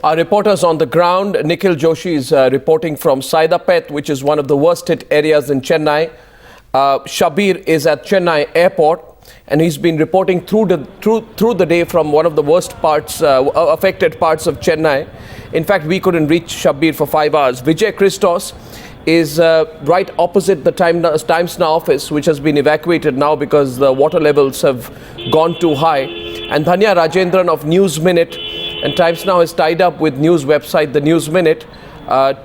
Our reporters on the ground, Nikhil Joshi is reporting from Saidapet, which is one of the worst hit areas in Chennai. Shabbir is at Chennai airport, and he's been reporting through the day from one of the worst parts, affected parts of Chennai. In fact, we couldn't reach Shabbir for 5 hours. Vijay Christdoss is right opposite the Times Now office, which has been evacuated now because the water levels have gone too high. And Dhanya Rajendran of Newsminute and Times Now is tied up with news website the Newsminute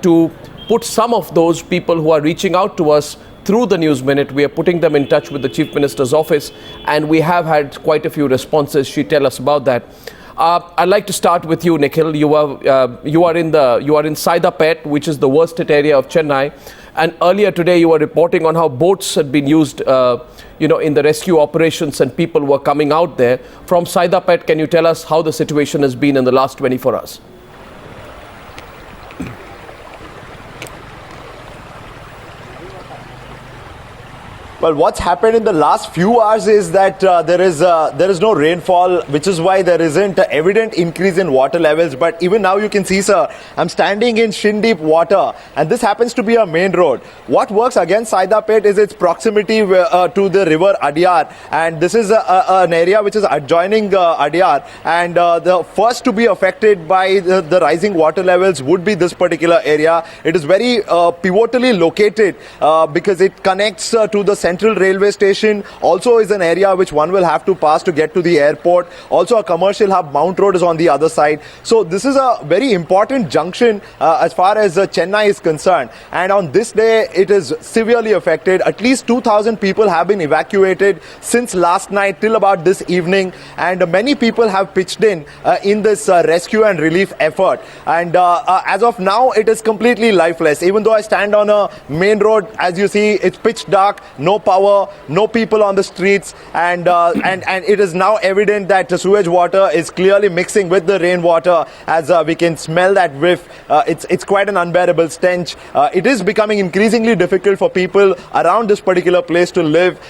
to put some of those people who are reaching out to us through the Newsminute. We are putting them in touch with the Chief Minister's office, and we have had quite a few responses. She tell us about that. I'd like to start with you, Nikhil. You are in Saidapet, which is the worst hit area of Chennai. And earlier today, you were reporting on how boats had been used, in the rescue operations, and people were coming out there. From Saidapet, can you tell us how the situation has been in the last 24 hours? Well, what's happened in the last few hours is that there is no rainfall, which is why there isn't an evident increase in water levels. But even now you can see, sir, I'm standing in shin-deep water, and this happens to be a main road. What works against Saidapet is its proximity to the river Adyar, and this is an area which is adjoining Adyar, and the first to be affected by the rising water levels would be this particular area. It is very pivotally located because it connects to the Central Railway Station, also is an area which one will have to pass to get to the airport. Also a commercial hub, Mount Road, is on the other side. So this is a very important junction as far as Chennai is concerned. And on this day, it is severely affected. At least 2,000 people have been evacuated since last night till about this evening. And many people have pitched in this rescue and relief effort. And as of now, it is completely lifeless. Even though I stand on a main road, as you see, it's pitch dark, no power, no people on the streets, and it is now evident that the sewage water is clearly mixing with the rainwater, as we can smell that whiff. It's quite an unbearable stench. It is becoming increasingly difficult for people around this particular place to live.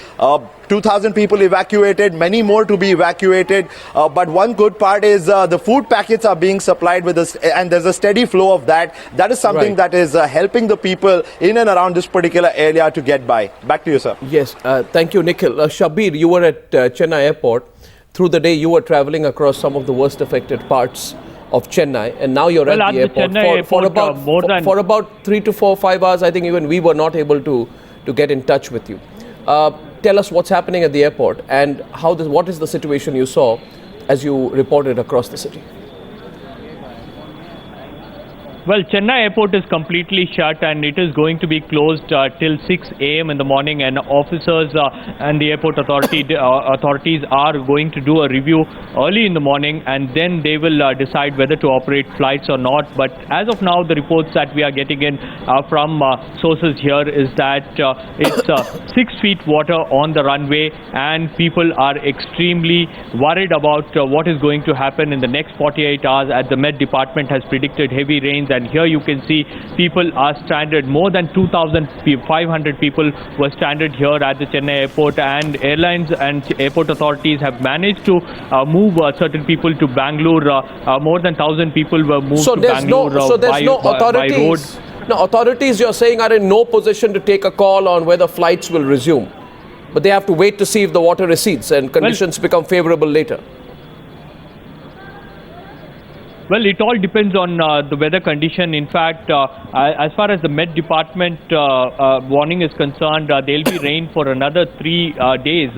2,000 people evacuated, many more to be evacuated. But one good part is the food packets are being supplied with us, and there's a steady flow of that. That is something that is helping the people in and around this particular area to get by. Back to you, sir. Yes, thank you, Nikhil. Shabbir, you were at Chennai airport. Through the day, you were traveling across some of the worst affected parts of Chennai, and now you're at the airport. For about 3 to 4, 5 hours, I think even we were not able to get in touch with you. Tell us what's happening at the airport and what is the situation you saw as you reported across the city. Well, Chennai airport is completely shut, and it is going to be closed till 6 a.m. in the morning, and officers and the airport authorities are going to do a review early in the morning, and then they will decide whether to operate flights or not. But as of now, the reports that we are getting in from sources here is that it's 6 feet water on the runway, and people are extremely worried about what is going to happen in the next 48 hours, as the Met Department has predicted heavy rains. And here you can see people are stranded. More than 2,500 people were stranded here at the Chennai airport, and airlines and airport authorities have managed to move certain people to Bangalore. More than 1,000 people were moved to Bangalore by road. No, authorities, you're saying, are in no position to take a call on whether flights will resume. But they have to wait to see if the water recedes and conditions become favorable later. Well, it all depends on the weather condition. In fact, as far as the Met Department warning is concerned, there'll be rain for another 3 days,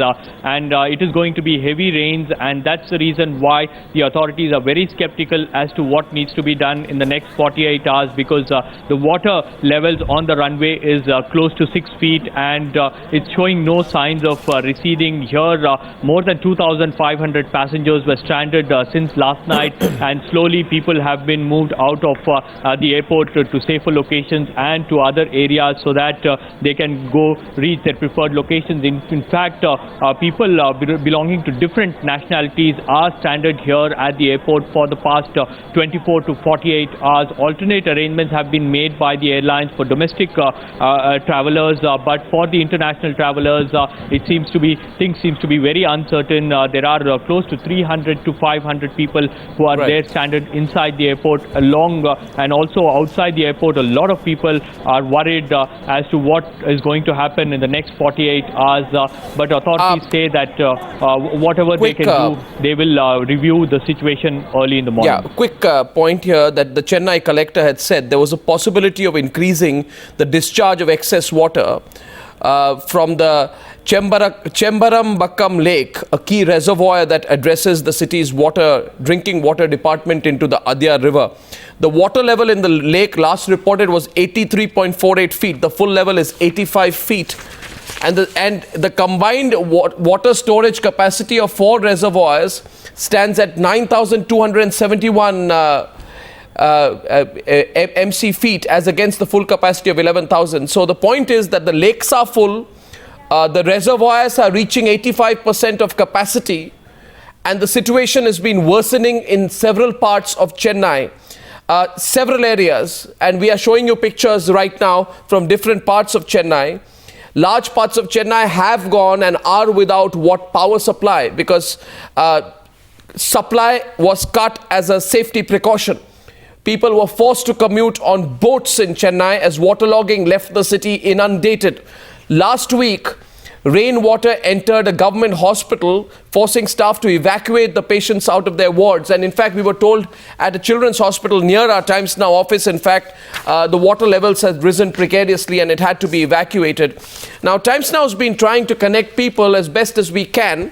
and it is going to be heavy rains, and that's the reason why the authorities are very skeptical as to what needs to be done in the next 48 hours, because the water levels on the runway is close to 6 feet, and it's showing no signs of receding here. More than 2,500 passengers were stranded since last night, and slowly people have been moved out of the airport to safer locations and to other areas so that they can go reach their preferred locations. In fact, people belonging to different nationalities are stranded here at the airport for the past 24 to 48 hours. Alternate arrangements have been made by the airlines for domestic travelers, but for the international travelers, things seems to be very uncertain. There are close to 300 to 500 people who are there stranded inside the airport, and also outside the airport. A lot of people are worried as to what is going to happen in the next 48 hours. But authorities say that whatever they can do, they will review the situation early in the morning. Yeah, quick point here that the Chennai collector had said there was a possibility of increasing the discharge of excess water from the Chembarambakkam Lake, a key reservoir that addresses the city's drinking water department into the Adya River. The water level in the lake last reported was 83.48 feet. The full level is 85 feet. And the combined water storage capacity of 4 reservoirs stands at 9,271 MC feet as against the full capacity of 11,000. So the point is that the lakes are full, the reservoirs are reaching 85% of capacity, and the situation has been worsening in several parts of Chennai, several areas, and we are showing you pictures right now from different parts of Chennai. Large parts of Chennai have gone and are without power supply because supply was cut as a safety precaution. People were forced to commute on boats in Chennai as waterlogging left the city inundated. Last week, rainwater entered a government hospital, forcing staff to evacuate the patients out of their wards. And in fact, we were told at a children's hospital near our Times Now office, in fact, the water levels had risen precariously and it had to be evacuated. Now, Times Now has been trying to connect people as best as we can,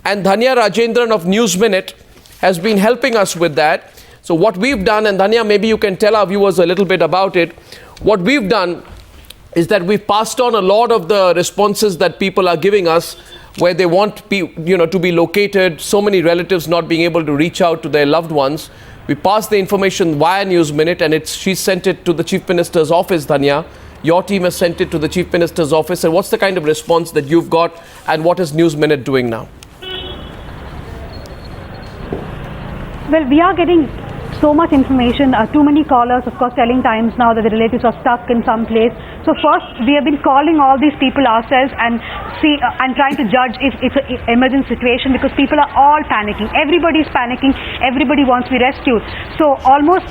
and Dhanya Rajendran of Newsminute has been helping us with that. So what we've done, and Dhanya, maybe you can tell our viewers a little bit about it. What we've done is that we've passed on a lot of the responses that people are giving us, where they want to be located, so many relatives not being able to reach out to their loved ones. We passed the information via Newsminute, and she sent it to the Chief Minister's office, Dhanya. Your team has sent it to the Chief Minister's office. And what's the kind of response that you've got, and what is Newsminute doing now? Well, we are getting so much information, too many callers, of course, telling Times Now that the relatives are stuck in some place. So first, we have been calling all these people ourselves and trying to judge if it's an emergency situation, because people are all panicking. Everybody's panicking. Everybody wants to be rescued. So almost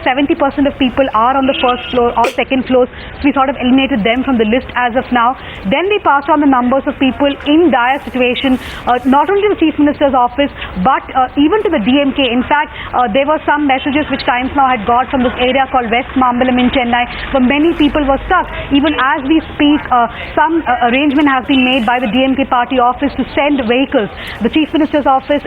70% of people are on the first floor or second floors. So we sort of eliminated them from the list as of now. Then we passed on the numbers of people in dire situation, not only to the Chief Minister's office, but even to the DMK. In fact, there were some messages which Times Now had got from this area called West Mambalam in Chennai, where many people were stuck. Even as we speak, some arrangement has been made by the DMK party office to send vehicles. The Chief Minister's office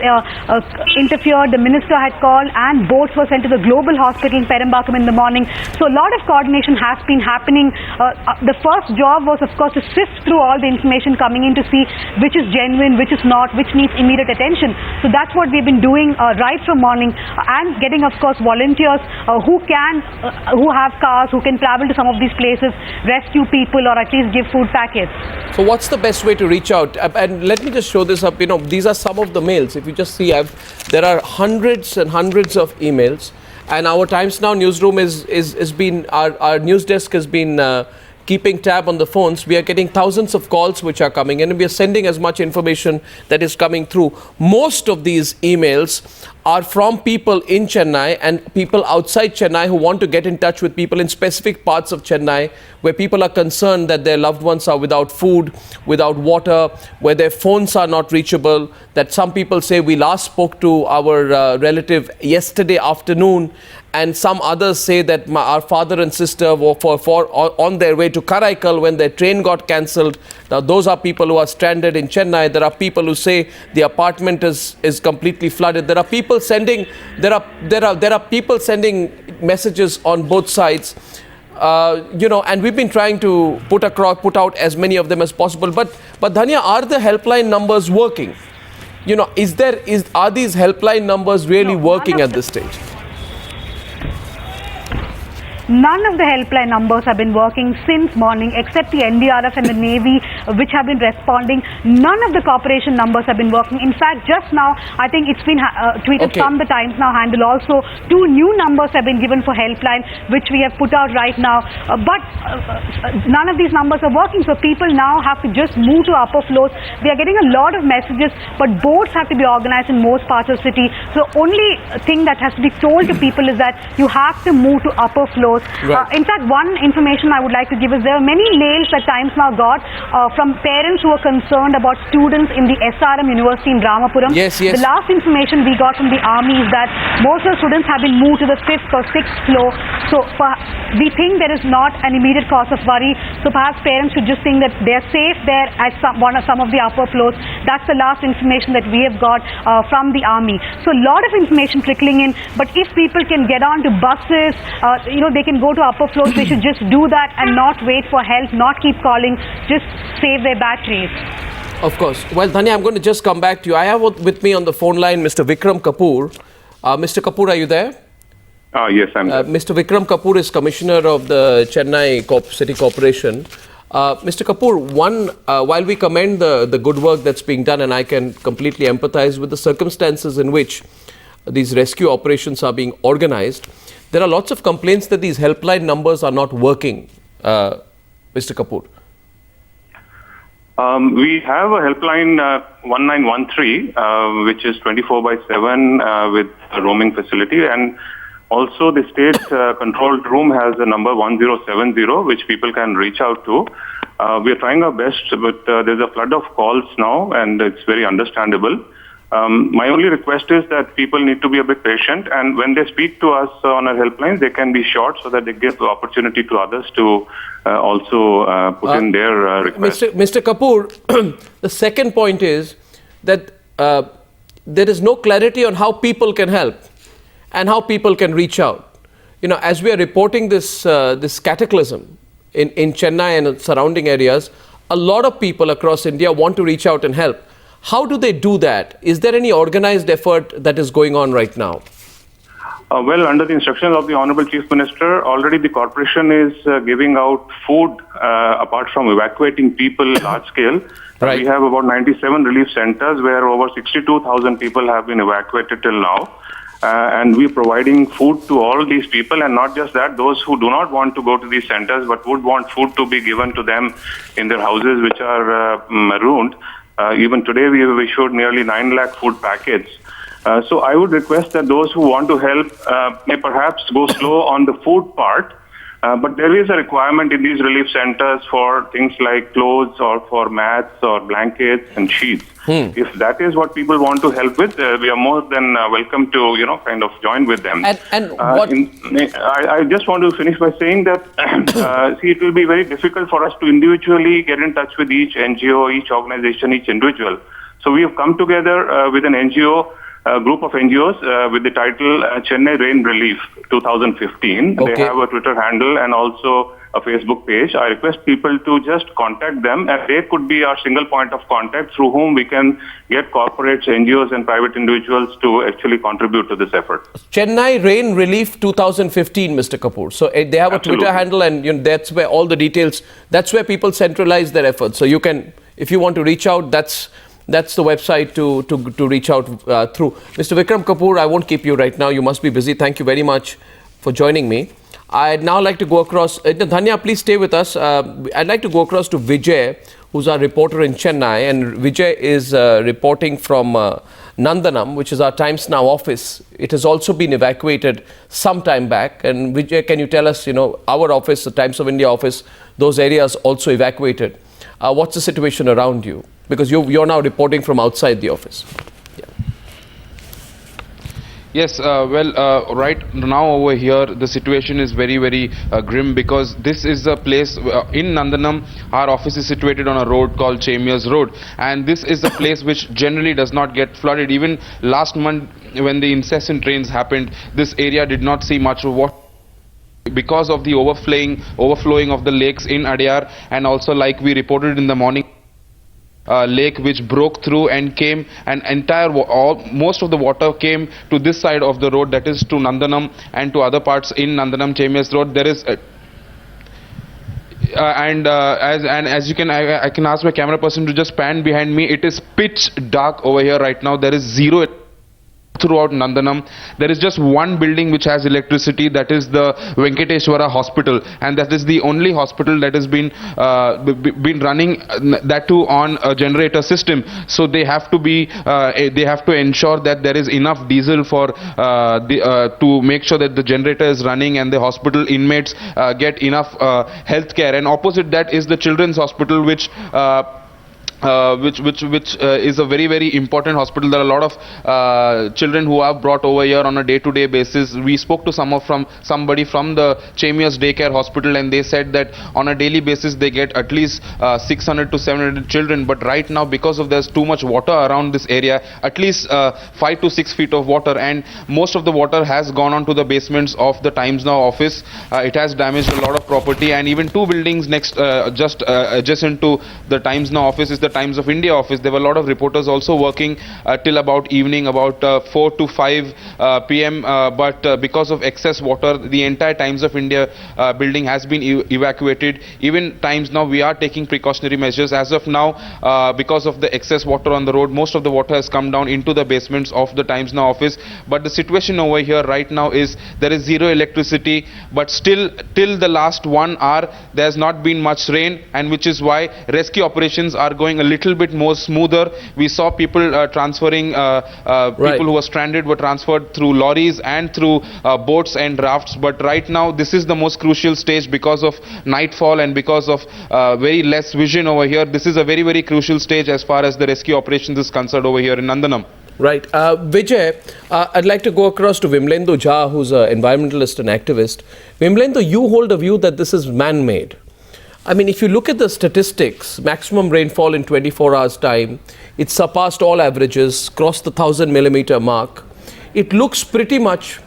interfered, the minister had called, and boats were sent to the global hospital in Perambakam in the morning. So a lot of coordination has been happening. The first job was, of course, to sift through all the information coming in to see which is genuine, which is not, which needs immediate attention. So that's what we've been doing right from morning, and getting, of course, volunteers who have cars, who can travel to some of these places, rescue people, or at least give food packets. So what's the best way to reach out? And let me just show this up. These are some of the mails. If you just see, there are hundreds and hundreds of emails, and our Times Now newsroom has been, our news desk has been keeping tab on the phones. We are getting thousands of calls which are coming in, and we are sending as much information that is coming through. Most of these emails are from people in Chennai and people outside Chennai who want to get in touch with people in specific parts of Chennai where people are concerned that their loved ones are without food, without water, where their phones are not reachable, that some people say we last spoke to our relative yesterday afternoon, and some others say that our father and sister were on their way to Karaikal when their train got cancelled. Now those are people who are stranded in Chennai. There are people who say the apartment is completely flooded. There are people sending people sending messages on both sides. And we've been trying to put out as many of them as possible. But Dhanya, are the helpline numbers working? Are these helpline numbers really working at this stage? None of the helpline numbers have been working since morning, except the NDRF and the Navy which have been responding. None of the corporation numbers have been working. In fact, just now, I think it's been tweeted from the Times Now handle also. 2 new numbers have been given for helpline, which we have put out right now. But none of these numbers are working. So people now have to just move to upper floors. We are getting a lot of messages, but boats have to be organized in most parts of the city. So only thing that has to be told to people is that you have to move to upper floors. Right. In fact, one information I would like to give is there are many mails that Times Now got from parents who are concerned about students in the SRM University in Ramapuram. Yes, yes. The last information we got from the army is that most of the students have been moved to the 5th or 6th floor. So we think there is not an immediate cause of worry. So perhaps parents should just think that they are safe there at some of the upper floors. That's the last information that we have got from the army. So a lot of information trickling in. But if people can get on to buses, they can go to upper floors. They should just do that and not wait for help, not keep calling, just save their batteries. Of course. Well, Dhanya, I'm going to just come back to you. I have with me on the phone line Mr. Vikram Kapur. Mr. Kapur, are you there? Yes, I'm there. Mr. Vikram Kapur is Commissioner of the Chennai City Corporation. Mr. Kapur, while we commend the good work that's being done, and I can completely empathize with the circumstances in which these rescue operations are being organized, there are lots of complaints that these helpline numbers are not working, Mr. Kapur. We have a helpline 1913, which is 24/7 with a roaming facility, and also the state control room has a number 1070, which people can reach out to. We are trying our best, but there's a flood of calls now, and it's very understandable. My only request is that people need to be a bit patient, and when they speak to us on our helpline, they can be short so that they give the opportunity to others to also put in their request. Mr. Kapur, the second point is that there is no clarity on how people can help and how people can reach out. As we are reporting this cataclysm in Chennai and surrounding areas, a lot of people across India want to reach out and help. How do they do that? Is there any organized effort that is going on right now? Well, under the instructions of the Honorable Chief Minister, already the corporation is giving out food apart from evacuating people large scale. Right. We have about 97 relief centers where over 62,000 people have been evacuated till now. And we're providing food to all these people, and not just that, those who do not want to go to these centers but would want food to be given to them in their houses which are marooned. Even today we have issued nearly 9 lakh food packets. So I would request that those who want to help may perhaps go slow on the food part, but there is a requirement in these relief centers for things like clothes or for mats or blankets and sheets. If that is what people want to help with, we are more than welcome to, kind of join with them. And what? I just want to finish by saying that, see, it will be very difficult for us to individually get in touch with each NGO, each organization, each individual. So we have come together with an NGO, a group of NGOs with the title Chennai Rain Relief 2015. Okay. They have a Twitter handle and also a Facebook page. I request people to just contact them, and they could be our single point of contact through whom we can get corporates, NGOs and private individuals to actually contribute to this effort. Chennai Rain Relief 2015, Mr. Kapur. So they have a Twitter handle, and that's where all the details, that's where people centralize their efforts. So you can, if you want to reach out, that's the website to reach out through. Mr. Vikram Kapur, I won't keep you right now. You must be busy. Thank you very much for joining me. I'd now like to go across. Dhanya, please stay with us. I'd like to go across to Vijay, who's our reporter in Chennai. And Vijay is reporting from Nandanam, which is our Times Now office. It has also been evacuated some time back. And Vijay, can you tell us, our office, the Times of India office, those areas also evacuated. What's the situation around you? Because you're now reporting from outside the office. Yes, right now over here the situation is very, very grim, because this is a place in Nandanam. Our office is situated on a road called Chemiers Road, and this is a place which generally does not get flooded. Even last month when the incessant rains happened, this area did not see much of water because of the overflowing of the lakes in Adyar, and also, like we reported in the morning, lake which broke through and came, and most of the water came to this side of the road, that is to Nandanam and to other parts in Nandanam Chemiers Road. There is as you can, I can ask my camera person to just pan behind me. It is pitch dark over here right now. There is zero throughout Nandanam. There is just one building which has electricity, that is the Venkateshwara Hospital, and that is the only hospital that has been running, that too on a generator system. So they have to ensure that there is enough diesel for to make sure that the generator is running and the hospital inmates get enough health care. And opposite that is the Children's Hospital, which is a very, very important hospital. There are a lot of children who are brought over here on a day-to-day basis. We spoke to somebody from the Chemia's daycare hospital, and they said that on a daily basis they get at least 600 to 700 children. But right now, because of there's too much water around this area, at least 5 to 6 feet of water, and most of the water has gone on to the basements of the Times Now office. It has damaged a lot of property, and even two buildings next, just adjacent to the Times Now office is the Times of India office. There were a lot of reporters also working till about evening, about 4 to 5 p.m. But because of excess water, the entire Times of India building has been evacuated. Even Times Now, we are taking precautionary measures. As of now, because of the excess water on the road, most of the water has come down into the basements of the Times Now office. But the situation over here right now is there is zero electricity, but still till the last 1 hour there has not been much rain, and which is why rescue operations are going a little bit more smoother. We saw people transferring, people who were stranded were transferred through lorries and through boats and rafts. But right now this is the most crucial stage because of nightfall and because of very less vision over here. This is a very, very crucial stage as far as the rescue operations is concerned over here in Nandanam. Right. Vijay, I'd like to go across to Vimlendu Jha, who's an environmentalist and activist. Vimlendu, you hold a view that this is man-made. I mean, if you look at the statistics, maximum rainfall in 24 hours time, it surpassed all averages, crossed the 1,000 millimeter mark. It looks pretty much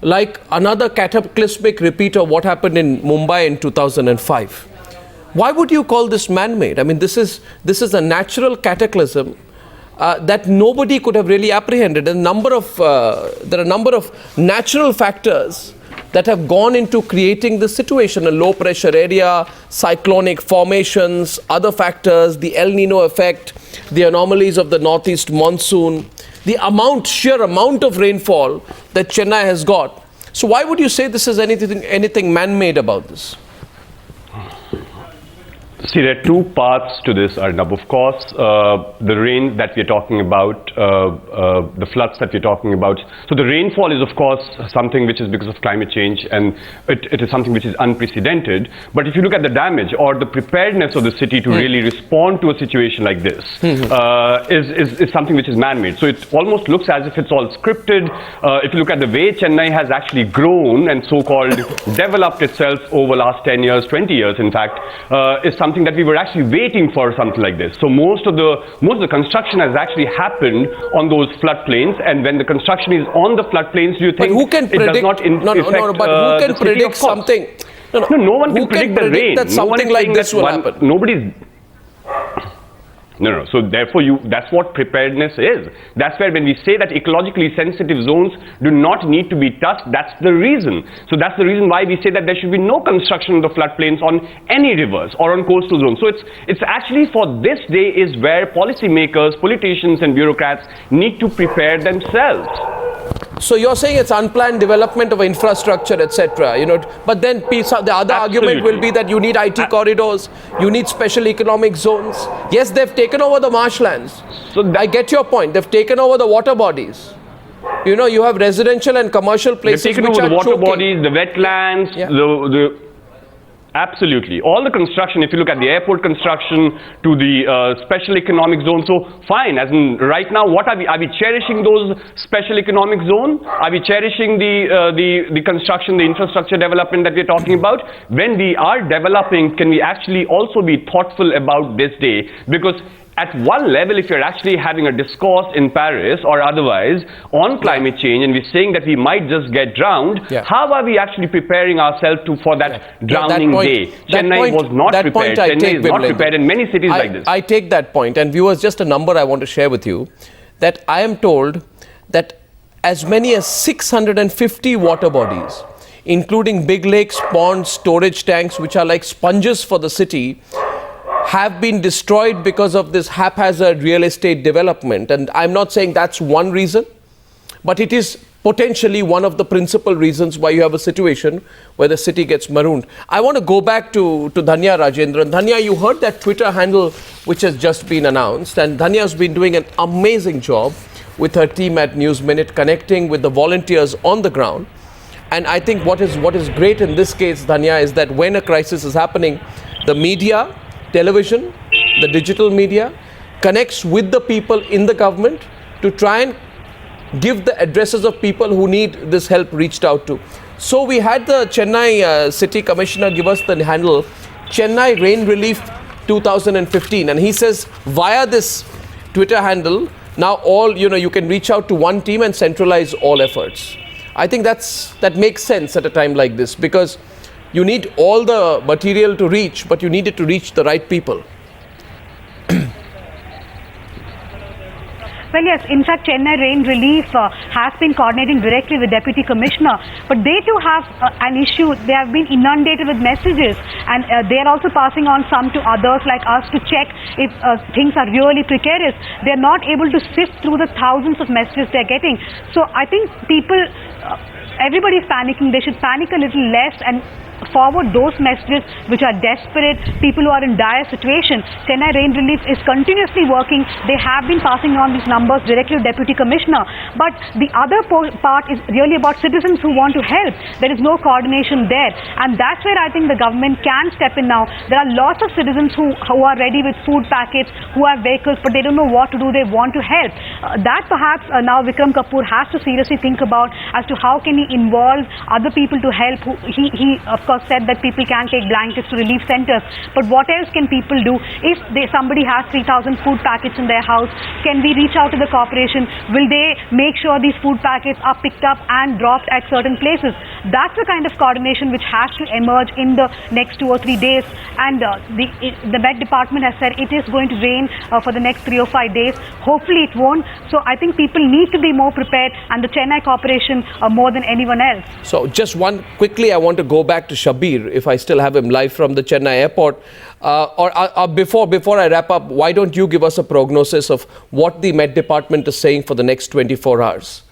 like another cataclysmic repeat of what happened in Mumbai in 2005. Why would you call this man-made? I mean, this is a natural cataclysm that nobody could have really apprehended. There are a number of natural factors that have gone into creating this situation: a low pressure area, cyclonic formations, other factors, the El Nino effect, the anomalies of the northeast monsoon, the sheer amount of rainfall that Chennai has got. So why would you say this is anything man-made about this? See, there are two parts to this, Arnab. Of course, the rain that we're talking about, the floods that we're talking about. So the rainfall is, of course, something which is because of climate change, and it is something which is unprecedented. But if you look at the damage or the preparedness of the city to really respond to a situation like this, is something which is man-made. So it almost looks as if it's all scripted. If you look at the way Chennai has actually grown and so-called developed itself over last 10 years, 20 years, in fact, is something that we were actually waiting for something like this. So most of the construction has actually happened on those floodplains, and when the construction is on the floodplains, do you think who can predict, it does not affect but who can predict something? No one can predict the rain. That something like this will happen. Nobody's. No. So therefore, that's what preparedness is. That's where when we say that ecologically sensitive zones do not need to be touched, that's the reason. So that's the reason why we say that there should be no construction of the floodplains on any rivers or on coastal zones. So it's actually for this day is where policymakers, politicians and bureaucrats need to prepare themselves. So you're saying it's unplanned development of infrastructure, etc. But then the other argument will be that you need IT corridors, you need special economic zones. Yes, they've taken over the marshlands. So I get your point. They've taken over the water bodies. You have residential and commercial places which are choking. They've taken over the water bodies, the wetlands, absolutely. All the construction, if you look at the airport construction to the special economic zone, so fine, as in right now, what are we cherishing those special economic zone? Are we cherishing the construction, the infrastructure development that we're talking about? When we are developing, can we actually also be thoughtful about this day? Because at one level, if you're actually having a discourse in Paris or otherwise on climate change, and we're saying that we might just get drowned, how are we actually preparing ourselves for that drowning day? Chennai was not prepared. Chennai is not prepared in many cities like this. I take that point. And viewers, just a number I want to share with you, that I am told that as many as 650 water bodies including big lakes, ponds, storage tanks, which are like sponges for the city, have been destroyed because of this haphazard real estate development. And I'm not saying that's one reason, but it is potentially one of the principal reasons why you have a situation where the city gets marooned. I want to go back to Dhanya Rajendran. Dhanya, you heard that Twitter handle which has just been announced, and Dhanya has been doing an amazing job with her team at Newsminute, connecting with the volunteers on the ground. And I think what is great in this case, Dhanya, is that when a crisis is happening, the media, television, the digital media connects with the people in the government to try and give the addresses of people who need this help reached out to. So we had the Chennai City Commissioner give us the handle Chennai Rain Relief 2015, and he says via this Twitter handle now all you can reach out to one team and centralize all efforts. I think that makes sense at a time like this, because you need all the material to reach, but you need it to reach the right people. Well, yes, in fact, Chennai Rain Relief has been coordinating directly with Deputy Commissioner, but they too have an issue. They have been inundated with messages, and they are also passing on some to others like us to check if things are really precarious. They are not able to sift through the thousands of messages they are getting. So I think people, everybody is panicking. They should panic a little less and forward those messages which are desperate, people who are in dire situation. Chennai Rain Relief is continuously working. They have been passing on these numbers directly to Deputy Commissioner. But the other part is really about citizens who want to help. There is no coordination there. And that's where I think the government can step in now. There are lots of citizens who are ready with food packets, who have vehicles, but they don't know what to do. They want to help. That perhaps now Vikram Kapur has to seriously think about as to how can he involve other people to help. He of course said that people can take blankets to relief centers, but what else can people do? If somebody has 3,000 food packets in their house, can we reach out to the corporation? Will they make sure these food packets are picked up and dropped at certain places? That's the kind of coordination which has to emerge in the next 2 or 3 days. And the Met Department has said it is going to rain for the next 3 or 5 days. Hopefully it won't. So I think people need to be more prepared, and the Chennai Corporation more than anyone else. So just one quickly, I want to go back to Shabbir, if I still have him live from the Chennai airport. Before I wrap up, why don't you give us a prognosis of what the Met Department is saying for the next 24 hours?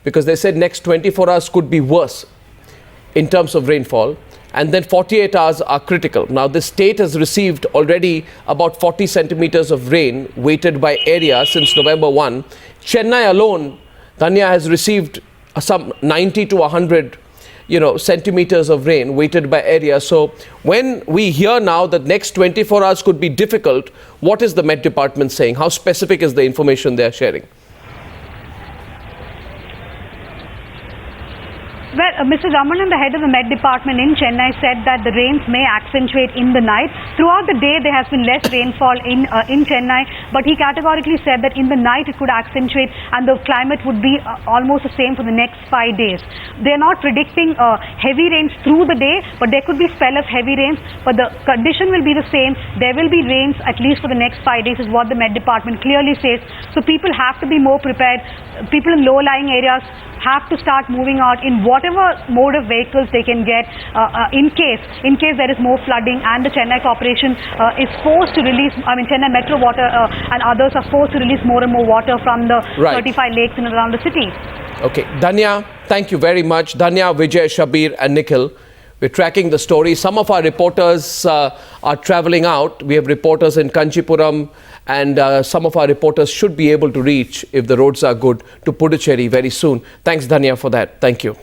Because they said next 24 hours could be worse in terms of rainfall, and then 48 hours are critical. Now, the state has received already about 40 centimeters of rain weighted by area since November 1. Chennai alone, Dhanya, has received some 90 to 100 centimeters of rain weighted by area. So when we hear now that next 24 hours could be difficult, what is the Met Department saying? How specific is the information they are sharing? Well, Mr. Ramanan, the head of the Met Department in Chennai, said that the rains may accentuate in the night. Throughout the day, there has been less rainfall in Chennai, but he categorically said that in the night it could accentuate and the climate would be almost the same for the next 5 days. They are not predicting heavy rains through the day, but there could be spell of heavy rains, but the condition will be the same. There will be rains at least for the next 5 days is what the Met Department clearly says. So people have to be more prepared. People in low-lying areas have to start moving out in whatever mode of vehicles they can get in case there is more flooding, and the Chennai Corporation is forced to release, Chennai Metro Water and others are forced to release more and more water from the 35 lakes in and around the city. Okay, Dhanya, thank you very much. Dhanya, Vijay, Shabbir and Nikhil. We're tracking the story. Some of our reporters are traveling out. We have reporters in Kanchipuram, and some of our reporters should be able to reach, if the roads are good, to Puducherry very soon. Thanks, Dhanya, for that. Thank you.